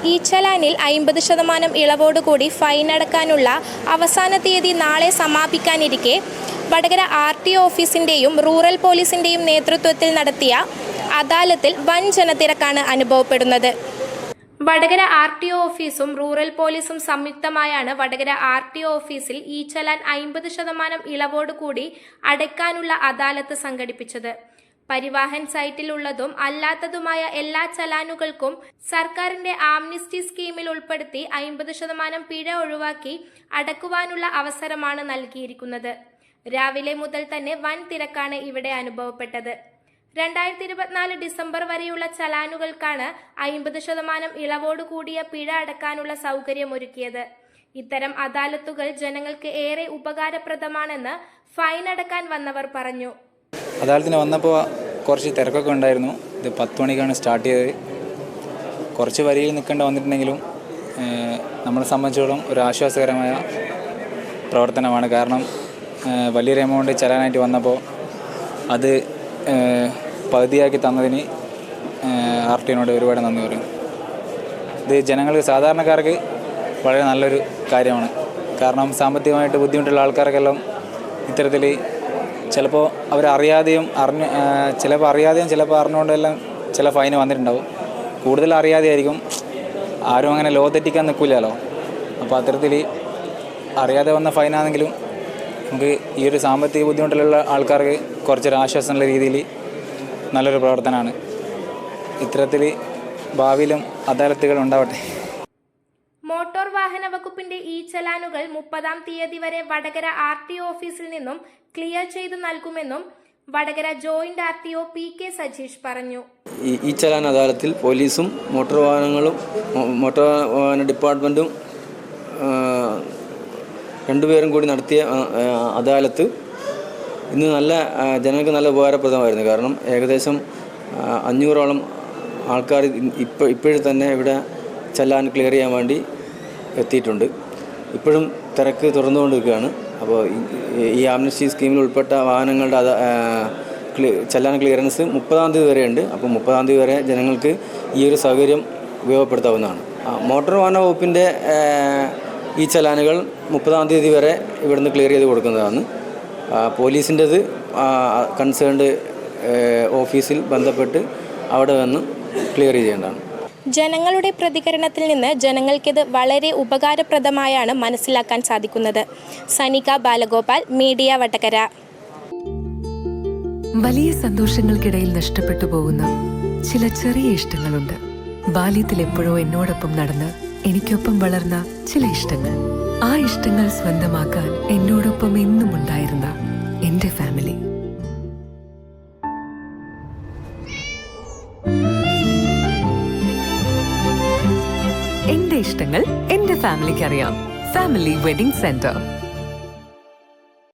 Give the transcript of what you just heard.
ഈ ചലാനിൽ 50% ഇളവോടുകൂടി ഫൈനടക്കാനുള്ള അവസാന തീയതി നാളെ സമാപിക്കാനിരിക്കെ വടകര RTO ഓഫീസിൻ്റെയും റൂറൽ പോലീസിൻ്റെയും നേതൃത്വത്തിൽ നടത്തിയ അദാലത്തിൽ വൻ ജനത്തിരക്കാണ് അനുഭവപ്പെടുന്നത്. വടകര RTO ഓഫീസും റൂറൽ പോലീസും സംയുക്തമായാണ് വടകര RTO ഓഫീസിൽ ഈ ചലാൻ 50% ഇളവോടുകൂടി അടയ്ക്കാനുള്ള അദാലത്ത് സംഘടിപ്പിച്ചത്. പരിവാഹൻ സൈറ്റിലുള്ളതും അല്ലാത്തതുമായ എല്ലാ ചലാനുകൾക്കും സർക്കാരിന്റെ ആംനിസ്റ്റി സ്കീമിൽ ഉൾപ്പെടുത്തി 50% പിഴ ഒഴിവാക്കി അടക്കുവാനുള്ള അവസരമാണ് നൽകിയിരിക്കുന്നത്. രാവിലെ മുതൽ തന്നെ വൻ തിരക്കാണ് ഇവിടെ അനുഭവപ്പെട്ടത്. 2024 ഡിസംബർ വരെയുള്ള ചലാനുകൾക്കാണ് 50% ഇളവോട് കൂടിയ പിഴ അടക്കാനുള്ള സൗകര്യമൊരുക്കിയത്. ഇത്തരം അദാലത്തുകൾ ജനങ്ങൾക്ക് ഏറെ ഉപകാരപ്രദമാണെന്ന് ഫൈൻ അടക്കാൻ വന്നവർ പറഞ്ഞു. അദാലത്തിന് വന്നപ്പോൾ കുറച്ച് തിരക്കൊക്കെ ഉണ്ടായിരുന്നു. ഇത് 10 മണിക്കാണ് സ്റ്റാർട്ട് ചെയ്തത്. കുറച്ച് വരിയിൽ നിൽക്കേണ്ട വന്നിട്ടുണ്ടെങ്കിലും നമ്മളെ സംബന്ധിച്ചിടത്തോളം ഒരു ആശ്വാസകരമായ പ്രവർത്തനമാണ്. കാരണം വലിയൊരു എമൗണ്ട് ചലാനായിട്ട് വന്നപ്പോൾ അത് പകുതിയാക്കി തന്നതിന് RTOനോട് ഒരുപാട് നന്ദി പറയും. ഇത് ജനങ്ങൾക്ക് സാധാരണക്കാർക്ക് വളരെ നല്ലൊരു കാര്യമാണ്. കാരണം സാമ്പത്തികമായിട്ട് ബുദ്ധിമുട്ടുള്ള ആൾക്കാർക്കെല്ലാം ഇത്തരത്തിൽ ചിലപ്പോൾ അവരറിയാതെയും ചിലപ്പോൾ അറിഞ്ഞുകൊണ്ടെല്ലാം ചില ഫൈന് വന്നിട്ടുണ്ടാവും. കൂടുതൽ അറിയാതെ ആയിരിക്കും. ആരും അങ്ങനെ ലോ തെറ്റിക്കാൻ നിൽക്കില്ലല്ലോ. അപ്പോൾ അത്തരത്തിൽ അറിയാതെ വന്ന ഫൈനാണെങ്കിലും നമുക്ക് ഈ ഒരു സാമ്പത്തിക ബുദ്ധിമുട്ടിലുള്ള ആൾക്കാർക്ക് കുറച്ചൊരു ആശ്വാസമുള്ള രീതിയിൽ നല്ലൊരു പ്രവർത്തനമാണ്. ഇത്തരത്തിൽ ഭാവിയിലും അദാലത്തുകൾ ഉണ്ടാവട്ടെ. മോട്ടോർ വാഹന വകുപ്പിന്റെ ഈ ചലാനുകൾ 30-ാം തീയതി വരെ വടകര RTO ഓഫീസിൽ നിന്നും ക്ലിയർ ചെയ്ത് നൽകുമെന്നും Vadakara joint RTO PK Sajeesh പറഞ്ഞു. ഈ ചലാൻ അദാലത്തിൽ പോലീസും മോട്ടോർ വാഹന ഡിപ്പാർട്ട്മെൻറ്റും രണ്ടുപേരും കൂടി നടത്തിയ അദാലത്ത് ഇന്ന് ജനങ്ങൾക്ക് നല്ല ഉപകാരപ്രദമായിരുന്നു. കാരണം ഏകദേശം 500ഓളം ആൾക്കാർ ഇപ്പോഴും തന്നെ ഇവിടെ ചലാൻ ക്ലിയർ ചെയ്യാൻ വേണ്ടി എത്തിയിട്ടുണ്ട്. ഇപ്പോഴും തിരക്ക് തുറന്നുകൊണ്ടിരിക്കുകയാണ്. അപ്പോൾ ഈ ആംനസ്റ്റി സ്കീമിൽ ഉൾപ്പെട്ട വാഹനങ്ങളുടെ ചലാൻ ക്ലിയറൻസ് 30-ാം തീയതി വരെയുണ്ട്. അപ്പോൾ 30-ാം തീയതി വരെ ജനങ്ങൾക്ക് ഈ ഒരു സൗകര്യം ഉപയോഗപ്പെടുത്താവുന്നതാണ്. മോട്ടോർ വാഹന വകുപ്പിൻ്റെ ഈ ചലാനുകൾ 30-ാം തീയതി വരെ ഇവിടുന്ന് ക്ലിയർ ചെയ്ത് കൊടുക്കുന്നതാണ്. പോലീസിൻ്റെത് കൺസേൺഡ് ഓഫീസിൽ ബന്ധപ്പെട്ട് അവിടെ വന്ന് ക്ലിയർ ചെയ്യേണ്ടതാണ്. ജനങ്ങളുടെ പ്രതികരണത്തിൽ നിന്ന് ജനങ്ങൾക്കിത് വളരെ ഉപകാരപ്രദമായാണ് മനസ്സിലാക്കാൻ സാധിക്കുന്നത്. സനിക ബാലഗോപാൽ, മീഡിയ വടകര. വലിയ സന്തോഷങ്ങൾക്കിടയിൽ നഷ്ടപ്പെട്ടു പോകുന്ന ചില ചെറിയ ഇഷ്ടങ്ങളുണ്ട്. ബാല്യത്തിൽ എപ്പോഴോ എന്നോടൊപ്പം നടന്ന് എനിക്കൊപ്പം വളർന്ന ചില ഇഷ്ടങ്ങൾ. ആ ഇഷ്ടങ്ങൾ സ്വന്തമാക്കാൻ എന്നോടൊപ്പം എന്നും ഉണ്ടായിരുന്ന എന്റെ ഫാമിലി. എന്റെ ഇഷ്ടങ്ങൾ എന്റെ ഫാമിലിക്ക് അറിയാം. Family wedding centre.